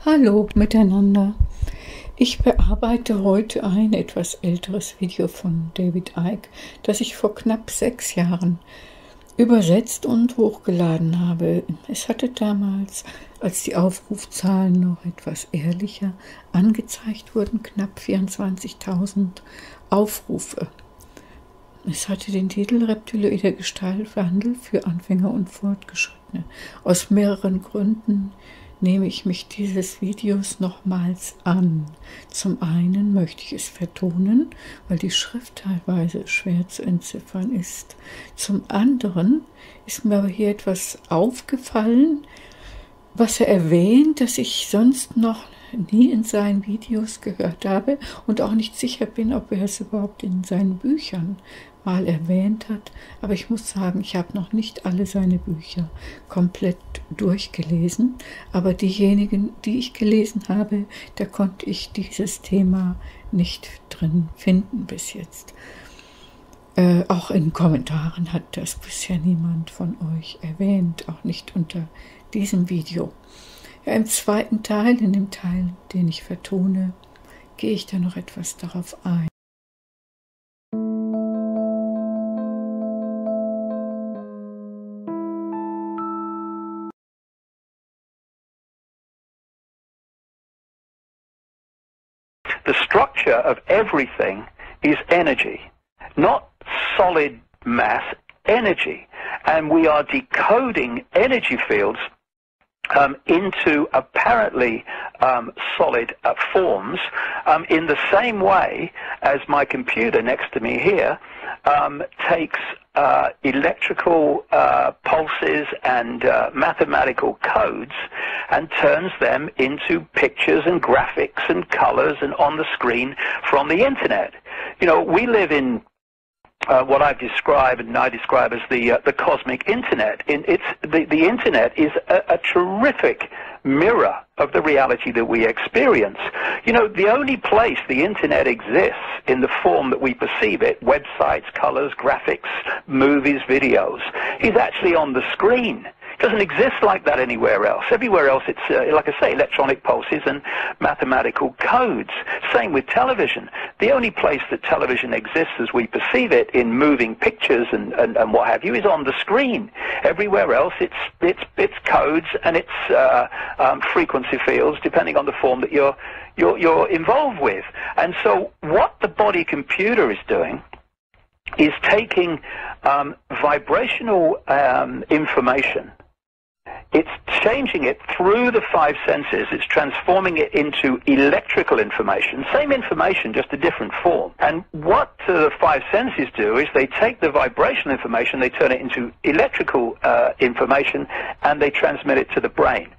Hallo miteinander. Ich bearbeite heute ein etwas älteres Video von David Icke, das ich vor knapp 6 Jahren übersetzt und hochgeladen habe. Es hatte damals, als die Aufrufzahlen noch etwas ehrlicher angezeigt wurden, knapp 24.000 Aufrufe. Es hatte den Titel Reptiloider Gestaltwandel für Anfänger und Fortgeschrittene. Aus mehreren Gründen nehme ich mich dieses Videos nochmals an. Zum einen möchte ich es vertonen, weil die Schrift teilweise schwer zu entziffern ist. Zum anderen ist mir aber hier etwas aufgefallen, was er erwähnt, das ich sonst noch nie in seinen Videos gehört habe und auch nicht sicher bin, ob er es überhaupt in seinen Büchern mal erwähnt hat. Aber ich muss sagen, ich habe noch nicht alle seine Bücher komplett durchgelesen. Aber diejenigen, die ich gelesen habe, da konnte ich dieses Thema nicht drin finden bis jetzt. Auch in Kommentaren hat das bisher niemand von euch erwähnt, auch nicht unter diesem Video. Ja, im zweiten Teil, in dem Teil, den ich vertone, gehe ich da noch etwas darauf ein. The structure of everything is energy, not solid mass, energy. And we are decoding energy fields into apparently solid forms in the same way as my computer next to me here takes electrical pulses and mathematical codes and turns them into pictures and graphics and colors and on the screen from the internet. You know, we live in what I've described and I describe as the cosmic internet. The internet is a terrific mirror of the reality that we experience. You know, the only place the internet exists in the form that we perceive it, websites, colors, graphics, movies, videos, is actually on the screen. It doesn't exist like that anywhere else. Everywhere else it's, like I say, electronic pulses and mathematical codes. Same with television. The only place that television exists as we perceive it in moving pictures and what have you is on the screen. Everywhere else it's codes and it's frequency fields depending on the form that you're involved with. And so what the body computer is doing is taking vibrational information. It's changing it through the 5 senses. It's transforming it into electrical information. Same information, just a different form. And what the 5 senses do is they take the vibrational information, they turn it into electrical information, and they transmit it to the brain.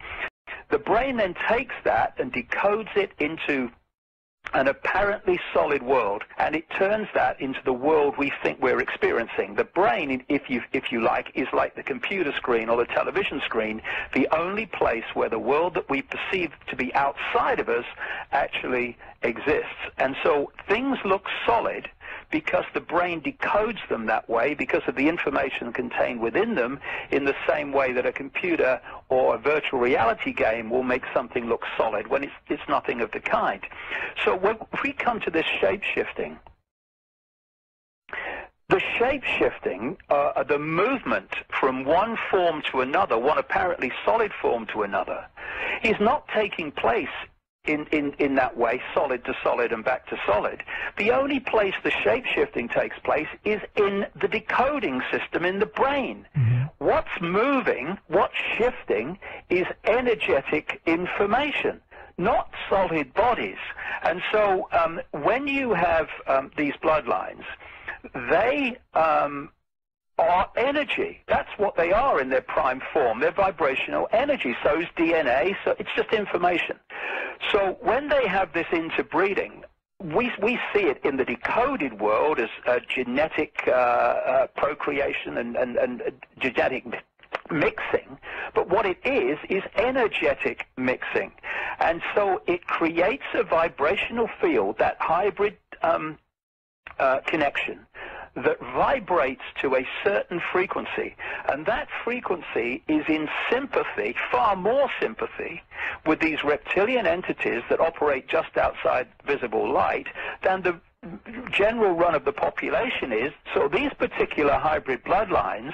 The brain then takes that and decodes it into an apparently solid world, and it turns that into the world we think we're experiencing. The brain, if you like, is like the computer screen or the television screen, the only place where the world that we perceive to be outside of us actually exists. And so things look solid because the brain decodes them that way because of the information contained within them, in the same way that a computer or a virtual reality game will make something look solid when it's nothing of the kind. So when we come to this shape-shifting, the shape-shifting, the movement from one form to another, one apparently solid form to another, is not taking place in that way, solid to solid and back to solid. The only place the shape-shifting takes place is in the decoding system in the brain. Mm-hmm. What's moving, what's shifting is energetic information, not solid bodies. And so when you have these bloodlines, they are energy. That's what they are in their prime form. They're vibrational energy. So is DNA. So it's just information. So when they have this interbreeding, we see it in the decoded world as genetic procreation and genetic mixing, but what it is energetic mixing. And so it creates a vibrational field, that hybrid connection that vibrates to a certain frequency, and that frequency is in sympathy, far more sympathy, with these reptilian entities that operate just outside visible light than the general run of the population is. So these particular hybrid bloodlines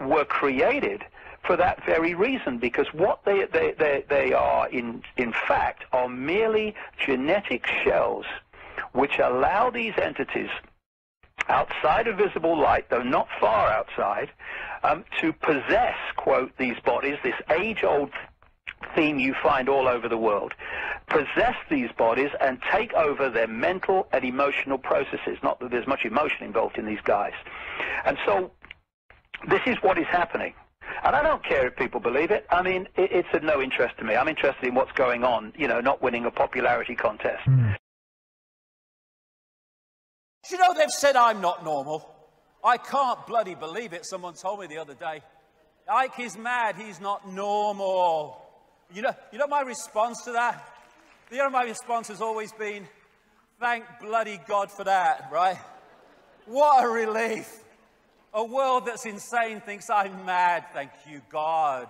were created for that very reason, because what they are in fact are merely genetic shells which allow these entities outside of visible light, though not far outside, to possess, quote, these bodies, this age-old theme you find all over the world, possess these bodies and take over their mental and emotional processes. Not that there's much emotion involved in these guys. And so this is what is happening. And I don't care if people believe it. I mean, it's of no interest to me. I'm interested in what's going on, you know, not winning a popularity contest. You know, they've said I'm not normal. I can't bloody believe it. Someone told me the other day, Icke is mad, he's not normal. You know my response to that? You know, my response has always been, thank bloody God for that, right? What a relief. A world that's insane thinks I'm mad, thank you, God.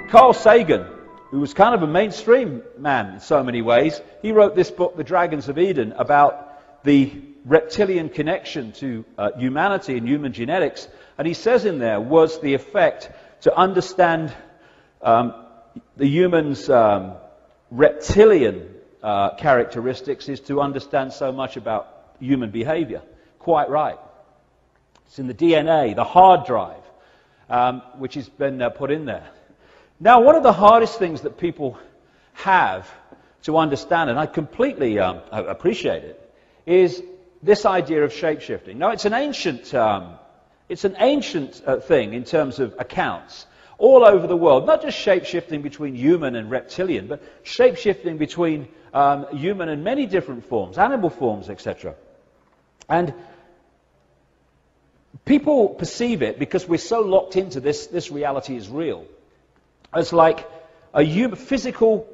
Carl Sagan, who was kind of a mainstream man in so many ways, he wrote this book, The Dragons of Eden, about the reptilian connection to humanity and human genetics. And he says in there, was the effect to understand the human's reptilian characteristics is to understand so much about human behavior. Quite right. It's in the DNA, the hard drive, which has been put in there. Now, one of the hardest things that people have to understand, and I completely appreciate it, is this idea of shapeshifting. Now, it's an ancient thing in terms of accounts all over the world. Not just shapeshifting between human and reptilian, but shapeshifting between human and many different forms, animal forms, etc. And people perceive it, because we're so locked into this reality is real, as like a physical,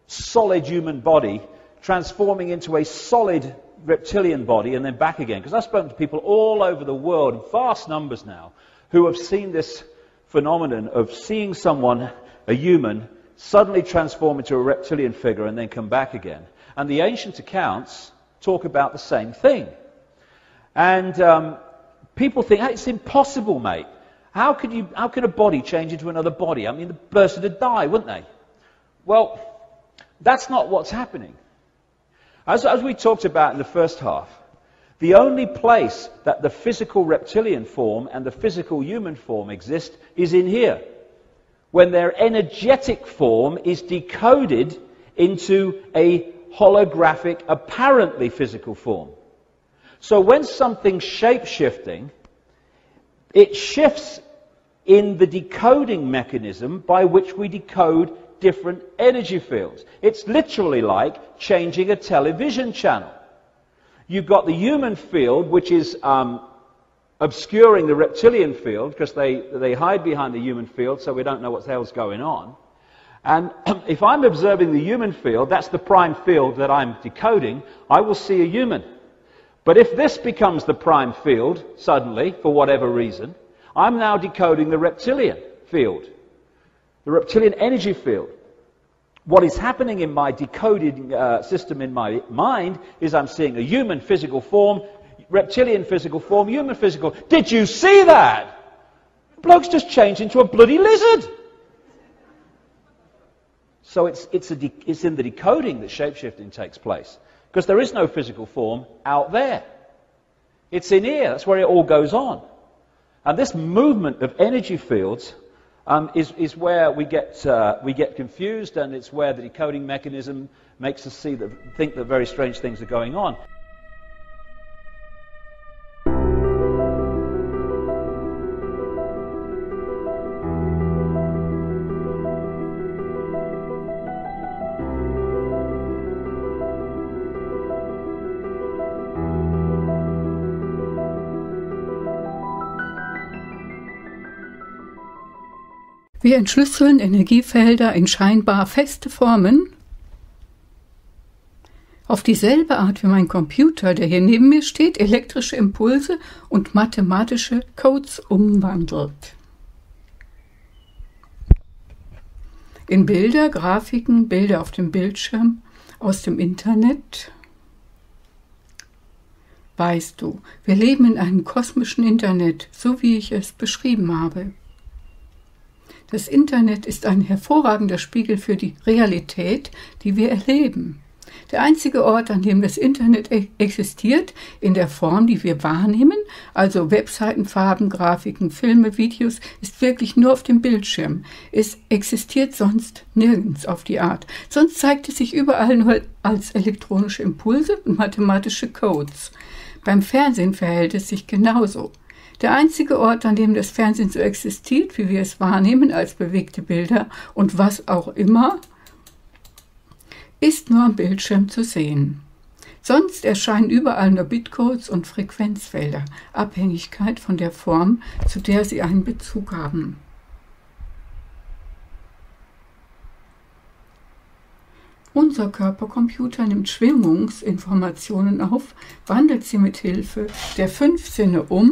solid human body transforming into a solid reptilian body and then back again. Because I've spoken to people all over the world, in vast numbers now, who have seen this phenomenon of seeing someone, a human, suddenly transform into a reptilian figure and then come back again. And the ancient accounts talk about the same thing. And people think, hey, it's impossible, mate. How could a body change into another body? I mean, the person would die, wouldn't they? Well, that's not what's happening. As we talked about in the first half, the only place that the physical reptilian form and the physical human form exist is in here, when their energetic form is decoded into a holographic, apparently physical form. So when something's shape-shifting, it shifts in the decoding mechanism by which we decode different energy fields. It's literally like changing a television channel. You've got the human field, which is obscuring the reptilian field, because they hide behind the human field, so we don't know what the hell's going on. And if I'm observing the human field, that's the prime field that I'm decoding, I will see a human. But if this becomes the prime field, suddenly, for whatever reason, I'm now decoding the reptilian field, the reptilian energy field. What is happening in my decoding system in my mind is I'm seeing a human physical form, reptilian physical form, human physical. Did you see that? The bloke's just changed into a bloody lizard. So it's in the decoding that shapeshifting takes place, because there is no physical form out there. It's in here. That's where it all goes on. And this movement of energy fields is where we get confused, and it's where the decoding mechanism makes us think that very strange things are going on. Wir entschlüsseln Energiefelder in scheinbar feste Formen, auf dieselbe Art wie mein Computer, der hier neben mir steht, elektrische Impulse und mathematische Codes umwandelt. In Bilder, Grafiken, Bilder auf dem Bildschirm, aus dem Internet. Weißt du, wir leben in einem kosmischen Internet, so wie ich es beschrieben habe. Das Internet ist ein hervorragender Spiegel für die Realität, die wir erleben. Der einzige Ort, an dem das Internet existiert, in der Form, die wir wahrnehmen, also Webseiten, Farben, Grafiken, Filme, Videos, ist wirklich nur auf dem Bildschirm. Es existiert sonst nirgends auf die Art. Sonst zeigt es sich überall nur als elektronische Impulse und mathematische Codes. Beim Fernsehen verhält es sich genauso. Der einzige Ort, an dem das Fernsehen so existiert, wie wir es wahrnehmen, als bewegte Bilder und was auch immer, ist nur am Bildschirm zu sehen. Sonst erscheinen überall nur Bitcodes und Frequenzfelder, Abhängigkeit von der Form, zu der sie einen Bezug haben. Unser Körpercomputer nimmt Schwingungsinformationen auf, wandelt sie mit Hilfe der 5 Sinne um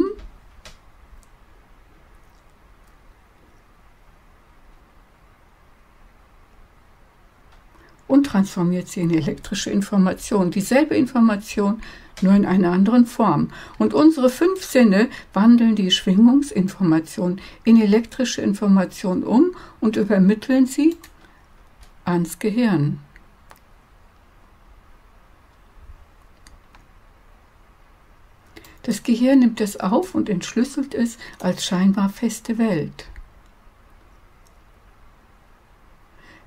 und transformiert sie in elektrische Information. Dieselbe Information, nur in einer anderen Form. Und unsere 5 Sinne wandeln die Schwingungsinformation in elektrische Information um und übermitteln sie ans Gehirn. Das Gehirn nimmt es auf und entschlüsselt es als scheinbar feste Welt.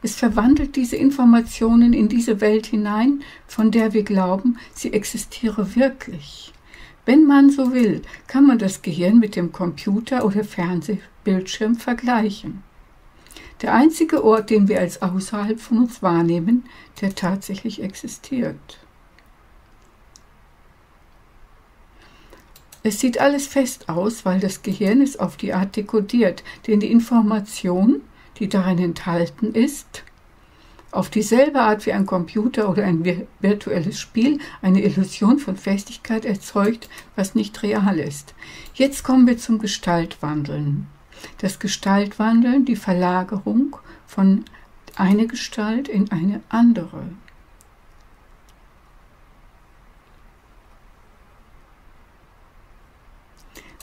Es verwandelt diese Informationen in diese Welt hinein, von der wir glauben, sie existiere wirklich. Wenn man so will, kann man das Gehirn mit dem Computer oder Fernsehbildschirm vergleichen. Der einzige Ort, den wir als außerhalb von uns wahrnehmen, der tatsächlich existiert. Es sieht alles fest aus, weil das Gehirn es auf die Art dekodiert, denn die Information, die darin enthalten ist, auf dieselbe Art wie ein Computer oder ein virtuelles Spiel eine Illusion von Festigkeit erzeugt, was nicht real ist. Jetzt kommen wir zum Gestaltwandeln. Das Gestaltwandeln, die Verlagerung von einer Gestalt in eine andere.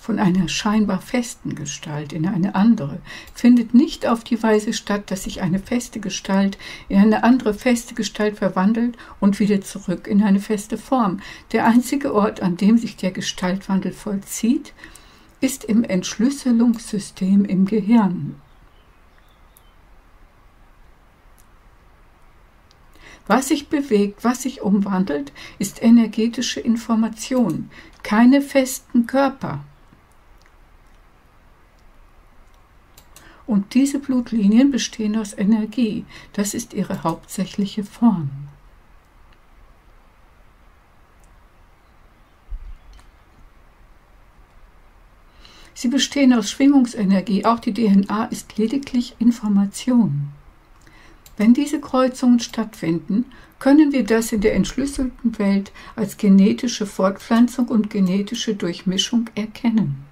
Von einer scheinbar festen Gestalt in eine andere, findet nicht auf die Weise statt, dass sich eine feste Gestalt in eine andere feste Gestalt verwandelt und wieder zurück in eine feste Form. Der einzige Ort, an dem sich der Gestaltwandel vollzieht, ist im Entschlüsselungssystem im Gehirn. Was sich bewegt, was sich umwandelt, ist energetische Information, keine festen Körper. Und diese Blutlinien bestehen aus Energie. Das ist ihre hauptsächliche Form. Sie bestehen aus Schwingungsenergie. Auch die DNA ist lediglich Information. Wenn diese Kreuzungen stattfinden, können wir das in der entschlüsselten Welt als genetische Fortpflanzung und genetische Durchmischung erkennen.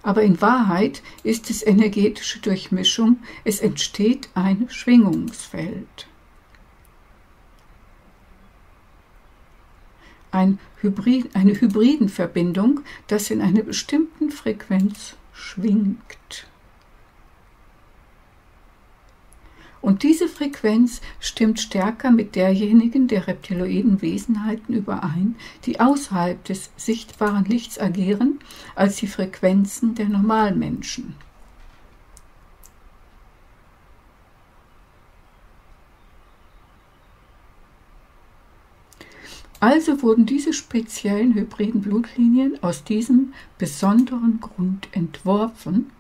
Aber in Wahrheit ist es energetische Durchmischung, es entsteht ein Schwingungsfeld. Eine Hybridenverbindung, das in einer bestimmten Frequenz schwingt. Und diese Frequenz stimmt stärker mit derjenigen der reptiloiden Wesenheiten überein, die außerhalb des sichtbaren Lichts agieren, als die Frequenzen der Normalmenschen. Also wurden diese speziellen hybriden Blutlinien aus diesem besonderen Grund entworfen,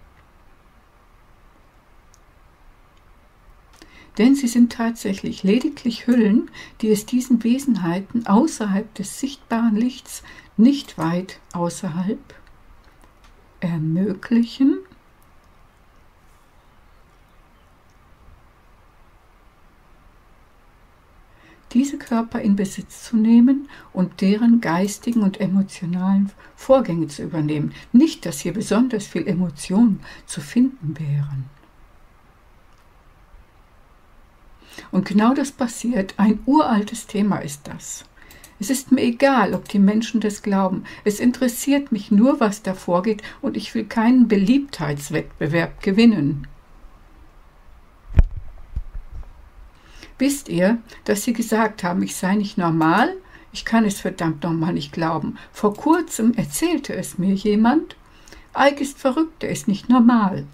denn sie sind tatsächlich lediglich Hüllen, die es diesen Wesenheiten außerhalb des sichtbaren Lichts, nicht weit außerhalb, ermöglichen, diese Körper in Besitz zu nehmen und deren geistigen und emotionalen Vorgänge zu übernehmen. Nicht, dass hier besonders viel Emotionen zu finden wären. Und genau das passiert. Ein uraltes Thema ist das. Es ist mir egal, ob die Menschen das glauben. Es interessiert mich nur, was da vorgeht, und ich will keinen Beliebtheitswettbewerb gewinnen. Wisst ihr, dass sie gesagt haben, ich sei nicht normal? Ich kann es verdammt nochmal nicht glauben. Vor kurzem erzählte es mir jemand, Icke ist verrückt, er ist nicht normal.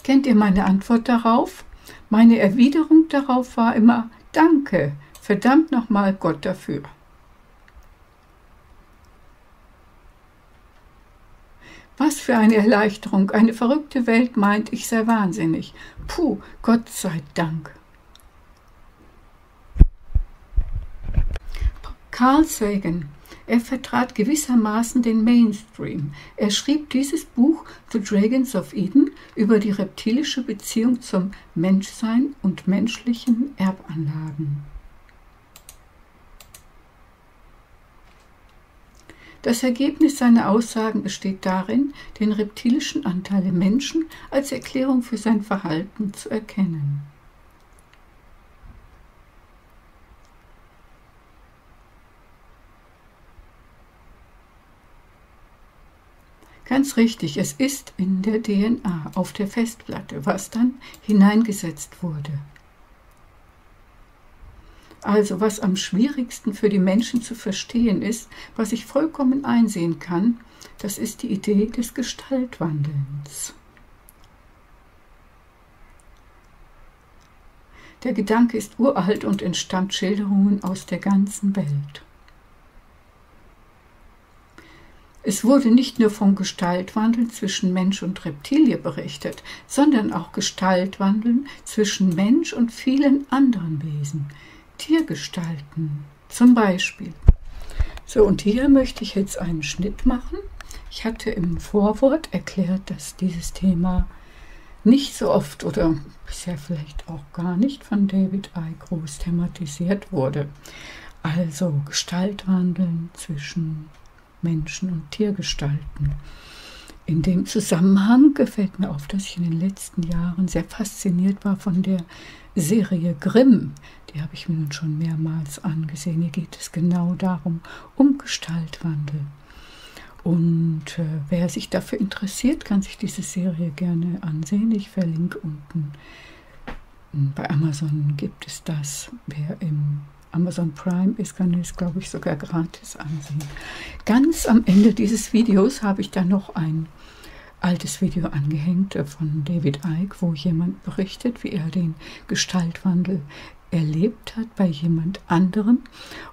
Kennt ihr meine Antwort darauf? Meine Erwiderung darauf war immer, danke, verdammt nochmal Gott dafür. Was für eine Erleichterung, eine verrückte Welt meint, ich sei wahnsinnig. Puh, Gott sei Dank. Carl Sagan, er vertrat gewissermaßen den Mainstream. Er schrieb dieses Buch The Dragons of Eden über die reptilische Beziehung zum Menschsein und menschlichen Erbanlagen. Das Ergebnis seiner Aussagen besteht darin, den reptilischen Anteil im Menschen als Erklärung für sein Verhalten zu erkennen. Ganz richtig, es ist in der DNA auf der Festplatte, was dann hineingesetzt wurde. Also, was am schwierigsten für die Menschen zu verstehen ist, was ich vollkommen einsehen kann, das ist die Idee des Gestaltwandelns. Der Gedanke ist uralt und entstammt Schilderungen aus der ganzen Welt. Es wurde nicht nur vom Gestaltwandel zwischen Mensch und Reptilie berichtet, sondern auch Gestaltwandeln zwischen Mensch und vielen anderen Wesen. Tiergestalten zum Beispiel. So, und hier möchte ich jetzt einen Schnitt machen. Ich hatte im Vorwort erklärt, dass dieses Thema nicht so oft oder bisher vielleicht auch gar nicht von David Icke groß thematisiert wurde. Also Gestaltwandeln zwischen Menschen und Tiergestalten. In dem Zusammenhang gefällt mir auf, dass ich in den letzten Jahren sehr fasziniert war von der Serie Grimm. Die habe ich mir nun schon mehrmals angesehen. Hier geht es genau darum, um Gestaltwandel. Und wer sich dafür interessiert, kann sich diese Serie gerne ansehen. Ich verlinke unten. Bei Amazon gibt es das. Wer im Amazon Prime ist, kann es, glaube ich, sogar gratis ansehen. Ganz am Ende dieses Videos habe ich dann noch ein altes Video angehängt von David Icke, wo jemand berichtet, wie er den Gestaltwandel erlebt hat bei jemand anderem.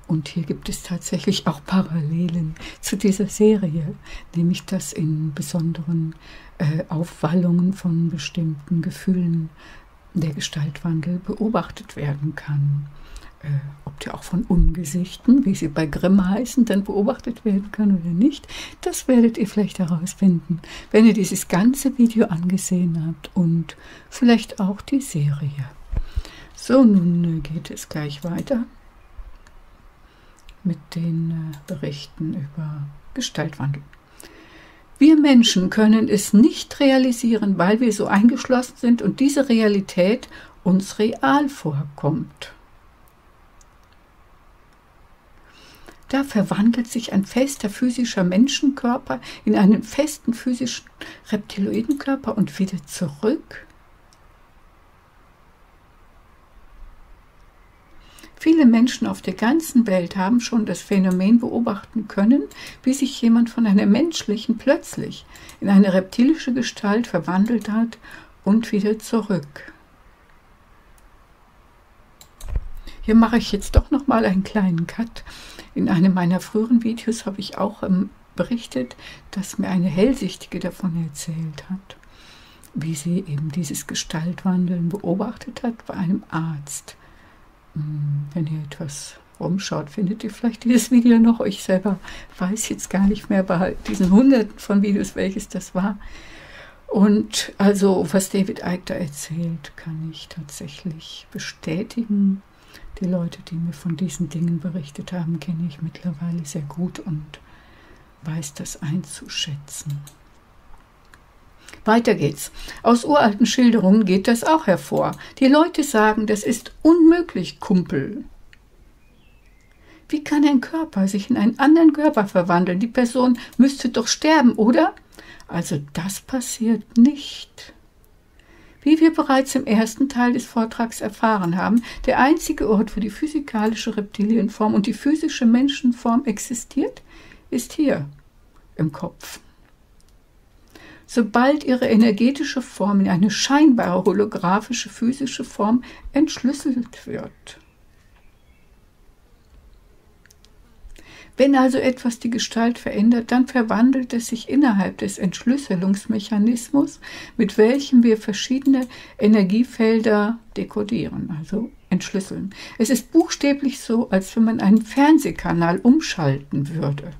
Und hier gibt es tatsächlich auch Parallelen zu dieser Serie, nämlich dass in besonderen Aufwallungen von bestimmten Gefühlen der Gestaltwandel beobachtet werden kann. Ob der auch von Ungesichten, wie sie bei Grimm heißen, dann beobachtet werden kann oder nicht, das werdet ihr vielleicht herausfinden, wenn ihr dieses ganze Video angesehen habt und vielleicht auch die Serie. So, nun geht es gleich weiter mit den Berichten über Gestaltwandel. Wir Menschen können es nicht realisieren, weil wir so eingeschlossen sind und diese Realität uns real vorkommt. Da verwandelt sich ein fester physischer Menschenkörper in einen festen physischen Reptiloidenkörper und wieder zurück. Viele Menschen auf der ganzen Welt haben schon das Phänomen beobachten können, wie sich jemand von einer menschlichen plötzlich in eine reptilische Gestalt verwandelt hat und wieder zurück. Hier mache ich jetzt doch noch mal einen kleinen Cut. In einem meiner früheren Videos habe ich auch berichtet, dass mir eine Hellsichtige davon erzählt hat, wie sie eben dieses Gestaltwandeln beobachtet hat bei einem Arzt. Wenn ihr etwas rumschaut, findet ihr vielleicht dieses Video noch. Ich selber weiß jetzt gar nicht mehr bei diesen Hunderten von Videos, welches das war. Und also, was David Icke da erzählt, kann ich tatsächlich bestätigen. Die Leute, die mir von diesen Dingen berichtet haben, kenne ich mittlerweile sehr gut und weiß das einzuschätzen. Weiter geht's. Aus uralten Schilderungen geht das auch hervor. Die Leute sagen, das ist unmöglich, Kumpel. Wie kann ein Körper sich in einen anderen Körper verwandeln? Die Person müsste doch sterben, oder? Also das passiert nicht. Wie wir bereits im ersten Teil des Vortrags erfahren haben, der einzige Ort, wo die physikalische Reptilienform und die physische Menschenform existiert, ist hier, im Kopf. Sobald ihre energetische Form in eine scheinbare holographische physische Form entschlüsselt wird. Wenn also etwas die Gestalt verändert, dann verwandelt es sich innerhalb des Entschlüsselungsmechanismus, mit welchem wir verschiedene Energiefelder dekodieren, also entschlüsseln. Es ist buchstäblich so, als wenn man einen Fernsehkanal umschalten würde.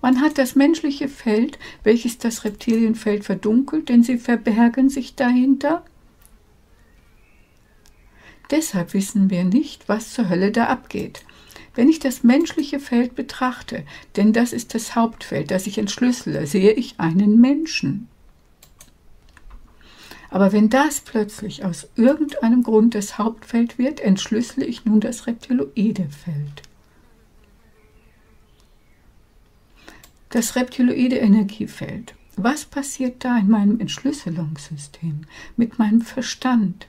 Man hat das menschliche Feld, welches das Reptilienfeld verdunkelt, denn sie verbergen sich dahinter. Deshalb wissen wir nicht, was zur Hölle da abgeht. Wenn ich das menschliche Feld betrachte, denn das ist das Hauptfeld, das ich entschlüssele, sehe ich einen Menschen. Aber wenn das plötzlich aus irgendeinem Grund das Hauptfeld wird, entschlüssele ich nun das reptiloide Feld. Das reptiloide Energiefeld. Was passiert da in meinem Entschlüsselungssystem, mit meinem Verstand?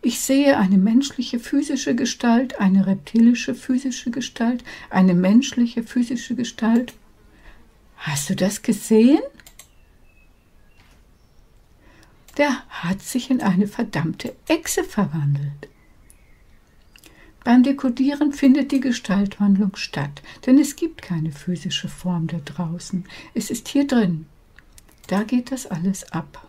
Ich sehe eine menschliche physische Gestalt, eine reptilische physische Gestalt, eine menschliche physische Gestalt. Hast du das gesehen? Der hat sich in eine verdammte Echse verwandelt. Beim Dekodieren findet die Gestaltwandlung statt, denn es gibt keine physische Form da draußen. Es ist hier drin. Da geht das alles ab.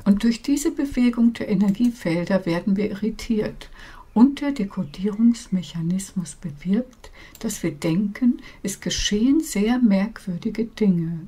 Und durch diese Bewegung der Energiefelder werden wir irritiert. Und der Dekodierungsmechanismus bewirkt, dass wir denken, es geschehen sehr merkwürdige Dinge.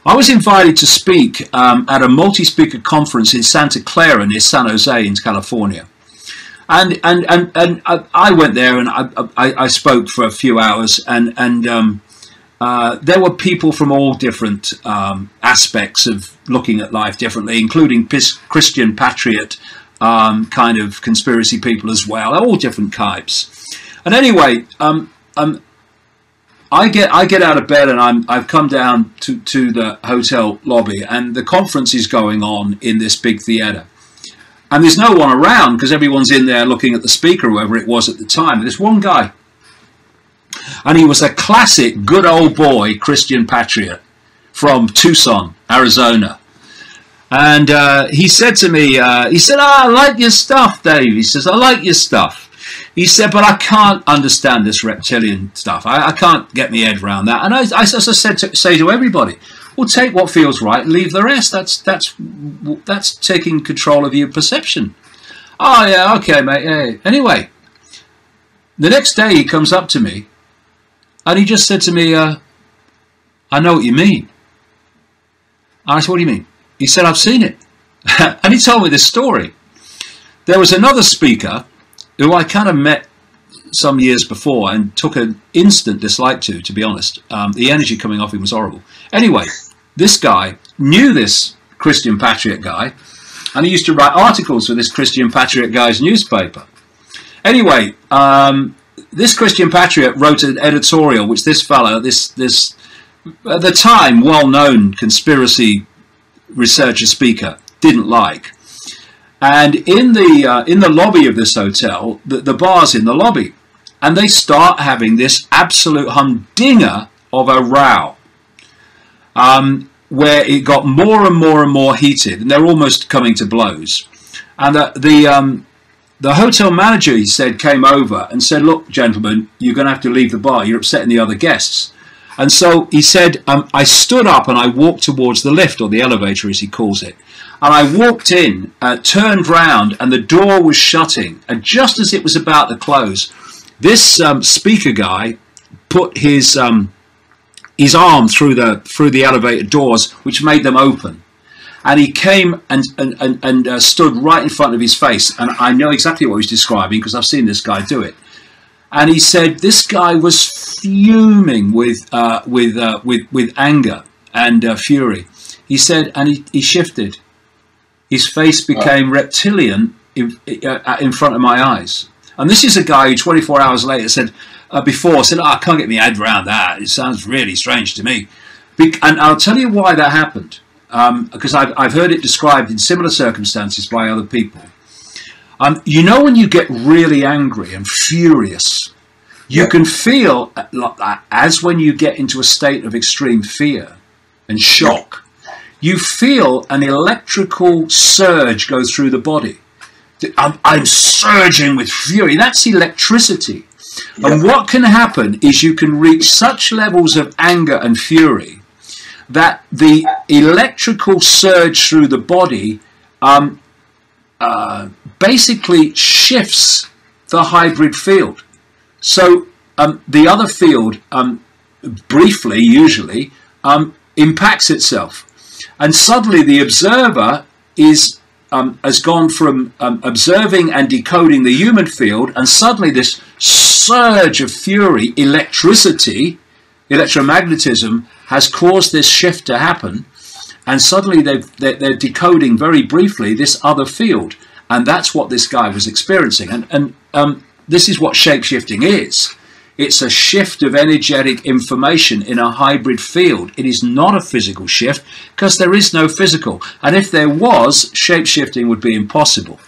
I was invited to speak at a multi-speaker conference in Santa Clara near San Jose in California. And I went there and I spoke for a few hours and there were people from all different aspects of looking at life differently, including Christian patriot kind of conspiracy people as well, all different types. And anyway, I get out of bed and I've come down to the hotel lobby, and the conference is going on in this big theatre. And there's no one around because everyone's in there looking at the speaker, whoever it was at the time. There's one guy. And he was a classic good old boy Christian patriot from Tucson, Arizona. And he said to me, he said, I like your stuff, Dave. He says, I like your stuff. He said, but I can't understand this reptilian stuff. I can't get my head around that. And I say to everybody, well, take what feels right and leave the rest. That's taking control of your perception. Oh, yeah, okay, mate. Yeah. Anyway, the next day he comes up to me and he just said to me, I know what you mean. And I said, what do you mean? He said, I've seen it. And he told me this story. There was another speaker who I kind of met some years before and took an instant dislike to be honest. The energy coming off him was horrible. Anyway, this guy knew this Christian patriot guy, and he used to write articles for this Christian patriot guy's newspaper. Anyway, this Christian patriot wrote an editorial which this fellow, this at the time well-known conspiracy researcher speaker, didn't like. And in the lobby of this hotel, the bar's in the lobby, and they start having this absolute humdinger of a row, where it got more and more and more heated, and they're almost coming to blows. And the hotel manager, he said, came over and said, look, gentlemen, you're going to have to leave the bar. You're upsetting the other guests. And so he said, I stood up and I walked towards the lift, or the elevator as he calls it. And I walked in, turned round, and the door was shutting. And just as it was about to close, this speaker guy put his arm through the elevator doors, which made them open. And he came and stood right in front of his face. And I know exactly what he was describing because I've seen this guy do it. And he said this guy was fuming with anger and fury. He said, and he shifted. His face became reptilian in front of my eyes. And this is a guy who 24 hours later said, I can't get my head around that. It sounds really strange to me. And I'll tell you why that happened. Because I've heard it described in similar circumstances by other people. You know when you get really angry and furious, you can feel as when you get into a state of extreme fear and shock. You feel an electrical surge go through the body. I'm surging with fury. That's electricity. Yeah. And what can happen is you can reach such levels of anger and fury that the electrical surge through the body basically shifts the hybrid field. So the other field, briefly, usually, impacts itself. And suddenly the observer has gone from observing and decoding the human field, and suddenly this surge of fury, electricity, electromagnetism, has caused this shift to happen. And suddenly they're decoding very briefly this other field. And that's what this guy was experiencing. And this is what shapeshifting is. It's a shift of energetic information in a hybrid field. It is not a physical shift because there is no physical. And if there was, shapeshifting would be impossible.